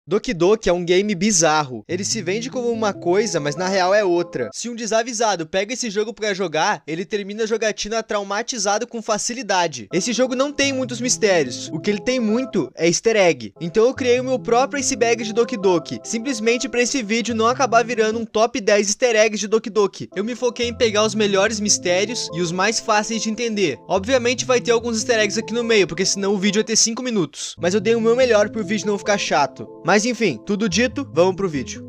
Doki Doki é um game bizarro. Ele se vende como uma coisa, mas na real é outra. Se um desavisado pega esse jogo pra jogar, ele termina a jogatina traumatizado com facilidade. Esse jogo não tem muitos mistérios. O que ele tem muito é easter egg. Então eu criei o meu próprio iceberg de Doki Doki, simplesmente pra esse vídeo não acabar virando um top 10 easter eggs de Doki Doki. Eu me foquei em pegar os melhores mistérios e os mais fáceis de entender. Obviamente vai ter alguns easter eggs aqui no meio, porque senão o vídeo vai ter 5 minutos. Mas eu dei o meu melhor pro vídeo não ficar chato. Mas enfim, tudo dito, vamos pro vídeo.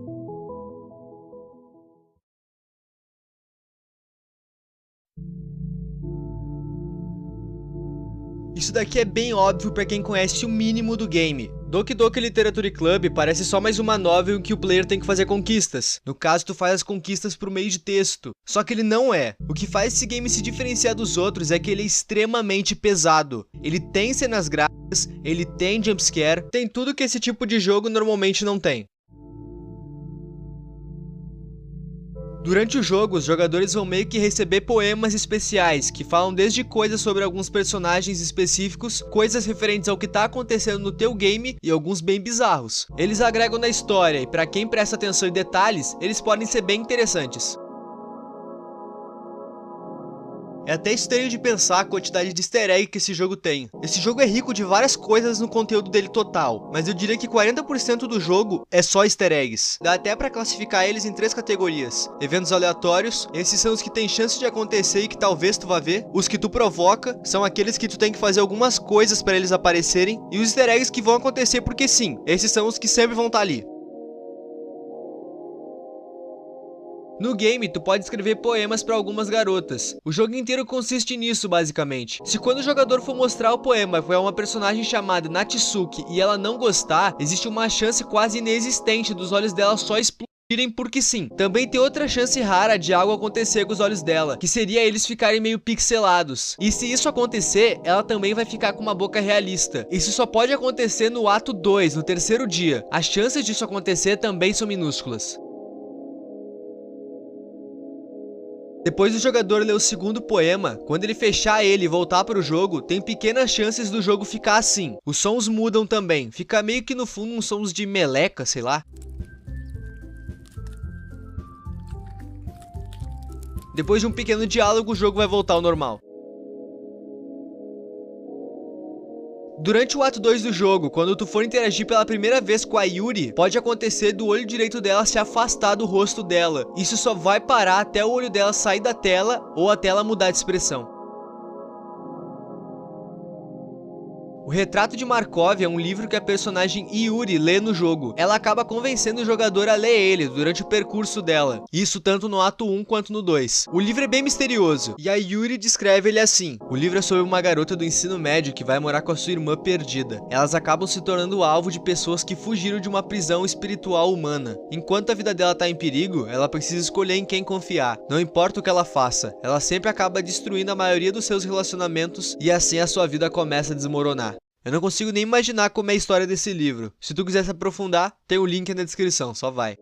Isso daqui é bem óbvio pra quem conhece o mínimo do game. Doki Doki Literature Club parece só mais uma novel em que o player tem que fazer conquistas. No caso, tu faz as conquistas por meio de texto. Só que ele não é. O que faz esse game se diferenciar dos outros é que ele é extremamente pesado. Ele tem cenas gráficas, ele tem jumpscare, tem tudo que esse tipo de jogo normalmente não tem. Durante o jogo, os jogadores vão meio que receber poemas especiais, que falam desde coisas sobre alguns personagens específicos, coisas referentes ao que tá acontecendo no teu game e alguns bem bizarros. Eles agregam na história e pra quem presta atenção em detalhes, eles podem ser bem interessantes. É até estranho de pensar a quantidade de easter egg que esse jogo tem. Esse jogo é rico de várias coisas no conteúdo dele total, mas eu diria que 40% do jogo é só easter eggs. Dá até pra classificar eles em 3 categorias. Eventos aleatórios, esses são os que tem chance de acontecer e que talvez tu vá ver. Os que tu provoca, são aqueles que tu tem que fazer algumas coisas pra eles aparecerem. E os easter eggs que vão acontecer porque sim, esses são os que sempre vão estar ali. No game, tu pode escrever poemas para algumas garotas. O jogo inteiro consiste nisso, basicamente. Se quando o jogador for mostrar o poema para uma personagem chamada Natsuki e ela não gostar, existe uma chance quase inexistente dos olhos dela só explodirem porque sim. Também tem outra chance rara de algo acontecer com os olhos dela, que seria eles ficarem meio pixelados. E se isso acontecer, ela também vai ficar com uma boca realista. Isso só pode acontecer no ato 2, no terceiro dia. As chances disso acontecer também são minúsculas. Depois do jogador ler o segundo poema, quando ele fechar ele e voltar para o jogo, tem pequenas chances do jogo ficar assim. Os sons mudam também, fica meio que no fundo uns sons de meleca, sei lá. Depois de um pequeno diálogo, o jogo vai voltar ao normal. Durante o ato 2 do jogo, quando tu for interagir pela primeira vez com a Yuri, pode acontecer do olho direito dela se afastar do rosto dela. Isso só vai parar até o olho dela sair da tela ou até ela mudar de expressão. O Retrato de Markov é um livro que a personagem Yuri lê no jogo. Ela acaba convencendo o jogador a ler ele durante o percurso dela. Isso tanto no ato 1 quanto no 2. O livro é bem misterioso, e a Yuri descreve ele assim. O livro é sobre uma garota do ensino médio que vai morar com a sua irmã perdida. Elas acabam se tornando alvo de pessoas que fugiram de uma prisão espiritual humana. Enquanto a vida dela tá em perigo, ela precisa escolher em quem confiar. Não importa o que ela faça, ela sempre acaba destruindo a maioria dos seus relacionamentos e assim a sua vida começa a desmoronar. Eu não consigo nem imaginar como é a história desse livro. Se tu quiser se aprofundar, tem o link na descrição, só vai.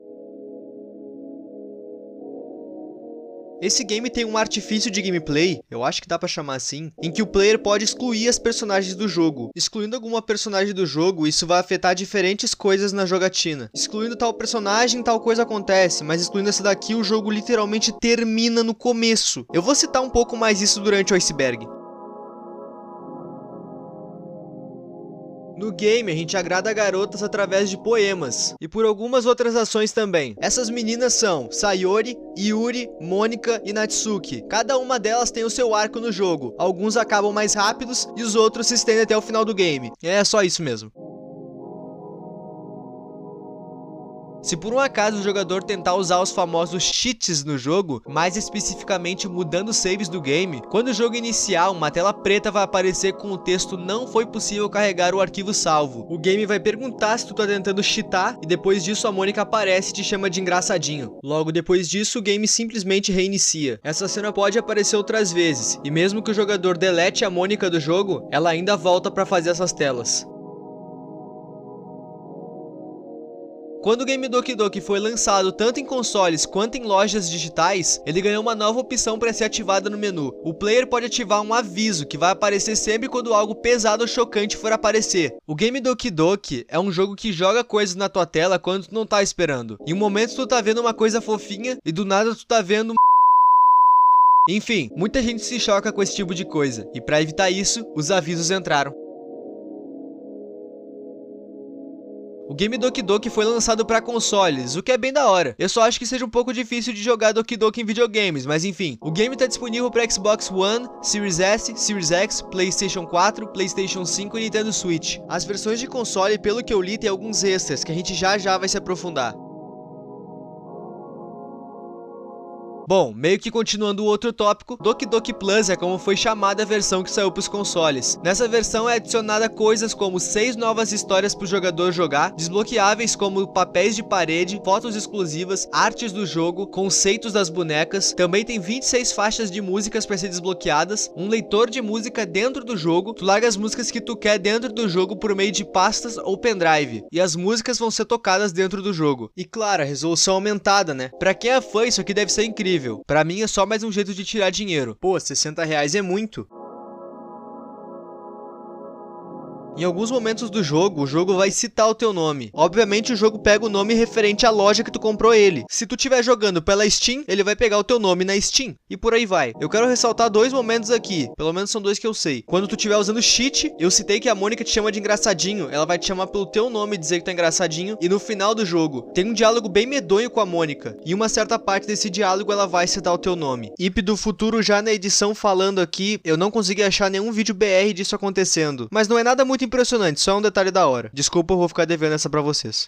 Esse game tem um artifício de gameplay, eu acho que dá pra chamar assim, em que o player pode excluir as personagens do jogo. Excluindo alguma personagem do jogo, isso vai afetar diferentes coisas na jogatina. Excluindo tal personagem, tal coisa acontece, mas excluindo essa daqui, o jogo literalmente termina no começo. Eu vou citar um pouco mais isso durante o iceberg. No game, a gente agrada garotas através de poemas, e por algumas outras ações também. Essas meninas são Sayori, Yuri, Mônica e Natsuki. Cada uma delas tem o seu arco no jogo. Alguns acabam mais rápidos e os outros se estendem até o final do game. É só isso mesmo. Se por um acaso o jogador tentar usar os famosos cheats no jogo, mais especificamente mudando os saves do game, quando o jogo iniciar, uma tela preta vai aparecer com o texto "Não foi possível carregar o arquivo salvo". O game vai perguntar se tu tá tentando cheatar, e depois disso a Mônica aparece e te chama de engraçadinho. Logo depois disso, o game simplesmente reinicia. Essa cena pode aparecer outras vezes, e mesmo que o jogador delete a Mônica do jogo, ela ainda volta pra fazer essas telas. Quando o Game Doki Doki foi lançado tanto em consoles quanto em lojas digitais, ele ganhou uma nova opção para ser ativada no menu. O player pode ativar um aviso que vai aparecer sempre quando algo pesado ou chocante for aparecer. O Game Doki Doki é um jogo que joga coisas na tua tela quando tu não tá esperando. Em um momento tu tá vendo uma coisa fofinha e do nada tu tá vendo Enfim, muita gente se choca com esse tipo de coisa, e para evitar isso, os avisos entraram. O Game Doki Doki foi lançado para consoles, o que é bem da hora. Eu só acho que seja um pouco difícil de jogar Doki Doki em videogames, mas enfim. O game está disponível para Xbox One, Series S, Series X, PlayStation 4, PlayStation 5 e Nintendo Switch. As versões de console, pelo que eu li, tem alguns extras que a gente já vai se aprofundar. Bom, meio que continuando o outro tópico, Doki Doki Plus é como foi chamada a versão que saiu para os consoles. Nessa versão é adicionada coisas como 6 novas histórias para o jogador jogar, desbloqueáveis como papéis de parede, fotos exclusivas, artes do jogo, conceitos das bonecas, também tem 26 faixas de músicas para ser desbloqueadas, um leitor de música dentro do jogo, tu larga as músicas que tu quer dentro do jogo por meio de pastas ou pendrive, e as músicas vão ser tocadas dentro do jogo. E claro, a resolução aumentada, né? Pra quem é fã, isso aqui deve ser incrível. Pra mim é só mais um jeito de tirar dinheiro. Pô, R$60 é muito. Em alguns momentos do jogo, o jogo vai citar o teu nome. Obviamente o jogo pega o nome referente à loja que tu comprou ele. Se tu estiver jogando pela Steam, ele vai pegar o teu nome na Steam. E por aí vai. Eu quero ressaltar 2 momentos aqui. Pelo menos são 2 que eu sei. Quando tu estiver usando cheat, eu citei que a Mônica te chama de engraçadinho. Ela vai te chamar pelo teu nome e dizer que tu é engraçadinho. E no final do jogo, tem um diálogo bem medonho com a Mônica. E uma certa parte desse diálogo ela vai citar o teu nome. IP do futuro já na edição falando aqui, eu não consegui achar nenhum vídeo BR disso acontecendo. Mas não é nada muito impressionante, só um detalhe da hora. Desculpa, eu vou ficar devendo essa pra vocês.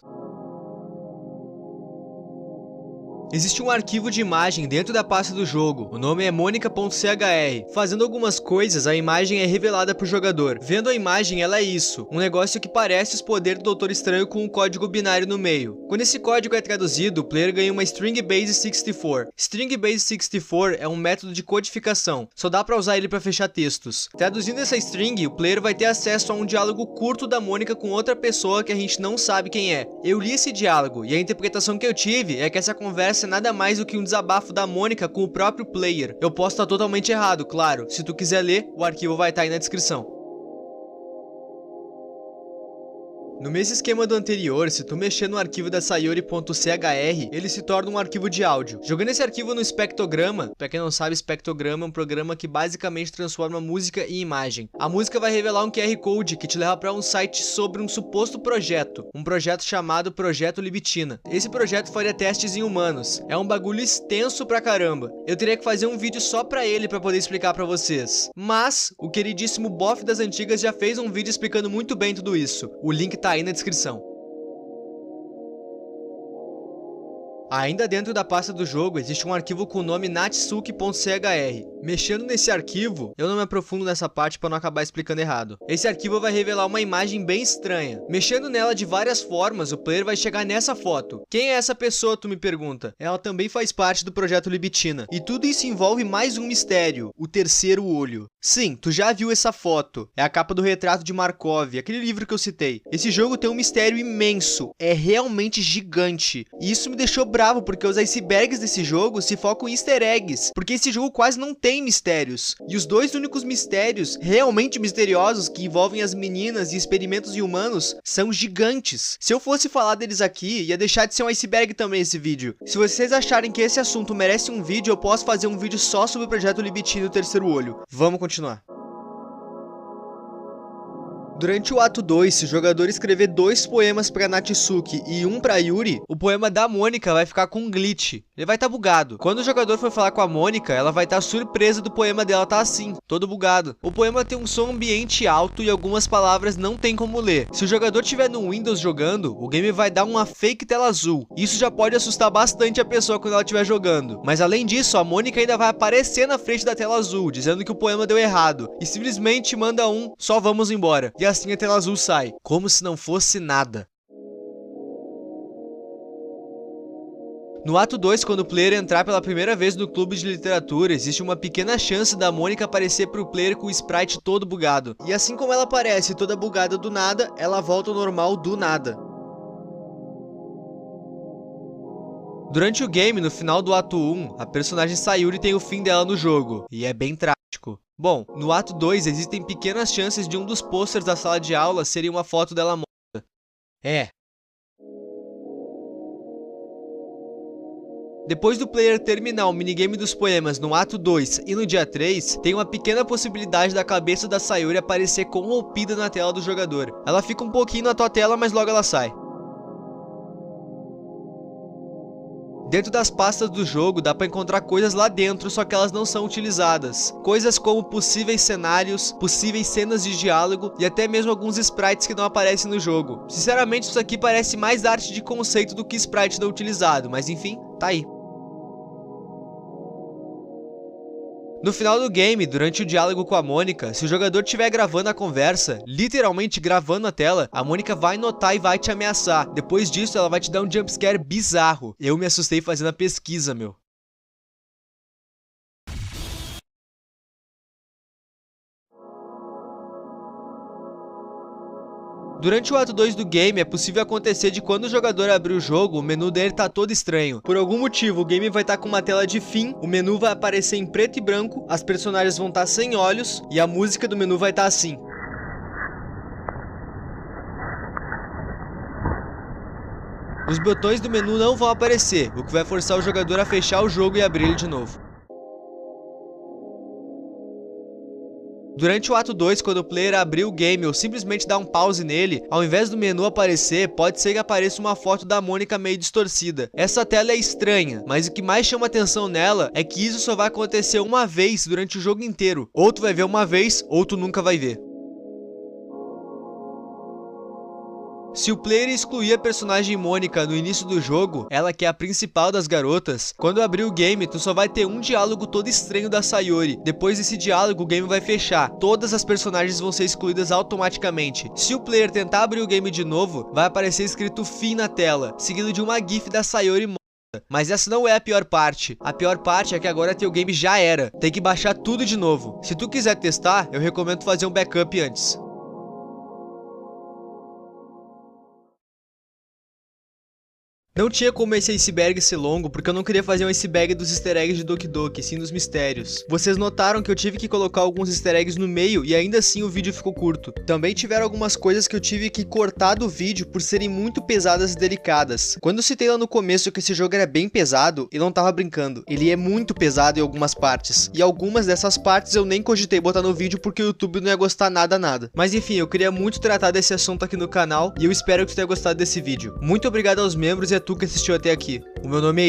Existe um arquivo de imagem dentro da pasta do jogo, o nome é monica.chr. Fazendo algumas coisas, a imagem é revelada para o jogador. Vendo a imagem, ela é isso, um negócio que parece os poderes do Doutor Estranho com um código binário no meio. Quando esse código é traduzido, o player ganha uma String Base 64. String Base 64 é um método de codificação, só dá para usar ele para fechar textos. Traduzindo essa string, o player vai ter acesso a um diálogo curto da Mônica com outra pessoa que a gente não sabe quem é. Eu li esse diálogo, e a interpretação que eu tive é que essa conversa é nada mais do que um desabafo da Mônica com o próprio player. Eu posso estar totalmente errado, claro. Se tu quiser ler, o arquivo vai estar aí na descrição. No mesmo esquema do anterior, se tu mexer no arquivo da Sayori.chr, ele se torna um arquivo de áudio. Jogando esse arquivo no espectrograma, pra quem não sabe, espectrograma é um programa que basicamente transforma música em imagem. A música vai revelar um QR Code que te leva para um site sobre um suposto projeto, um projeto chamado Projeto Libitina. Esse projeto faria testes em humanos. É um bagulho extenso pra caramba. Eu teria que fazer um vídeo só pra ele pra poder explicar pra vocês. Mas, o queridíssimo Boff das Antigas já fez um vídeo explicando muito bem tudo isso. O link tá aí na descrição. Ainda dentro da pasta do jogo, existe um arquivo com o nome natsuki.chr. Mexendo nesse arquivo, eu não me aprofundo nessa parte para não acabar explicando errado. Esse arquivo vai revelar uma imagem bem estranha. Mexendo nela de várias formas, o player vai chegar nessa foto. Quem é essa pessoa, tu me pergunta? Ela também faz parte do projeto Libitina. E tudo isso envolve mais um mistério, o terceiro olho. Sim, tu já viu essa foto. É a capa do Retrato de Markov, aquele livro que eu citei. Esse jogo tem um mistério imenso. É realmente gigante. E isso me deixou bravo, porque os icebergs desse jogo se focam em easter eggs. Porque esse jogo quase não tem mistérios. E os 2 únicos mistérios realmente misteriosos que envolvem as meninas e experimentos em humanos são gigantes. Se eu fosse falar deles aqui, ia deixar de ser um iceberg também esse vídeo. Se vocês acharem que esse assunto merece um vídeo, eu posso fazer um vídeo só sobre o projeto Libitina e o terceiro olho. Vamos continuar. Durante o ato 2, se o jogador escrever 2 poemas para Natsuki e 1 para Yuri, o poema da Mônica vai ficar com um glitch. Ele vai estar bugado. Quando o jogador for falar com a Mônica, ela vai estar surpresa do poema dela estar assim, todo bugado. O poema tem um som ambiente alto e algumas palavras não tem como ler. Se o jogador estiver no Windows jogando, o game vai dar uma fake tela azul. Isso já pode assustar bastante a pessoa quando ela estiver jogando. Mas além disso, a Mônica ainda vai aparecer na frente da tela azul, dizendo que o poema deu errado. E simplesmente manda um, só vamos embora. E assim a tela azul sai, como se não fosse nada. No ato 2, quando o player entrar pela primeira vez no clube de literatura, existe uma pequena chance da Mônica aparecer pro player com o sprite todo bugado. E assim como ela aparece toda bugada do nada, ela volta ao normal do nada. Durante o game, no final do ato 1, a personagem Sayuri tem o fim dela no jogo, e é bem trágico. Bom, no ato 2 existem pequenas chances de um dos posters da sala de aula serem uma foto dela morta. Depois do player terminar o minigame dos poemas no ato 2 e no dia 3, tem uma pequena possibilidade da cabeça da Sayuri aparecer corrompida na tela do jogador. Ela fica um pouquinho na tua tela, mas logo ela sai. Dentro das pastas do jogo dá pra encontrar coisas lá dentro, só que elas não são utilizadas. Coisas como possíveis cenários, possíveis cenas de diálogo e até mesmo alguns sprites que não aparecem no jogo. Sinceramente, isso aqui parece mais arte de conceito do que sprite não utilizado, mas enfim, tá aí. No final do game, durante o diálogo com a Mônica, se o jogador estiver gravando a conversa, literalmente gravando a tela, a Mônica vai notar e vai te ameaçar. Depois disso, ela vai te dar um jumpscare bizarro. Eu me assustei fazendo a pesquisa, meu. Durante o ato 2 do game, é possível acontecer de quando o jogador abrir o jogo, o menu dele tá todo estranho. Por algum motivo, o game vai estar com uma tela de fim, o menu vai aparecer em preto e branco, as personagens vão estar sem olhos e a música do menu vai estar assim. Os botões do menu não vão aparecer, o que vai forçar o jogador a fechar o jogo e abrir ele de novo. Durante o ato 2, quando o player abrir o game ou simplesmente dar um pause nele, ao invés do menu aparecer, pode ser que apareça uma foto da Mônica meio distorcida. Essa tela é estranha, mas o que mais chama atenção nela é que isso só vai acontecer uma vez durante o jogo inteiro. Ou tu vai ver uma vez, ou tu nunca vai ver. Se o player excluir a personagem Mônica no início do jogo, ela que é a principal das garotas, quando abrir o game, tu só vai ter um diálogo todo estranho da Sayuri. Depois desse diálogo, o game vai fechar. Todas as personagens vão ser excluídas automaticamente. Se o player tentar abrir o game de novo, vai aparecer escrito fim na tela, seguido de uma gif da Sayuri morta. Mas essa não é a pior parte. A pior parte é que agora teu game já era. Tem que baixar tudo de novo. Se tu quiser testar, eu recomendo fazer um backup antes. Não tinha como esse iceberg ser longo, porque eu não queria fazer um iceberg dos easter eggs de Doki Doki, sim dos mistérios. Vocês notaram que eu tive que colocar alguns easter eggs no meio e ainda assim o vídeo ficou curto. Também tiveram algumas coisas que eu tive que cortar do vídeo por serem muito pesadas e delicadas. Quando eu citei lá no começo que esse jogo era bem pesado, eu não tava brincando. Ele é muito pesado em algumas partes. E algumas dessas partes eu nem cogitei botar no vídeo porque o YouTube não ia gostar nada. Mas enfim, eu queria muito tratar desse assunto aqui no canal e eu espero que tu tenha gostado desse vídeo. Muito obrigado aos membros e a tu que assistiu até aqui. O meu nome é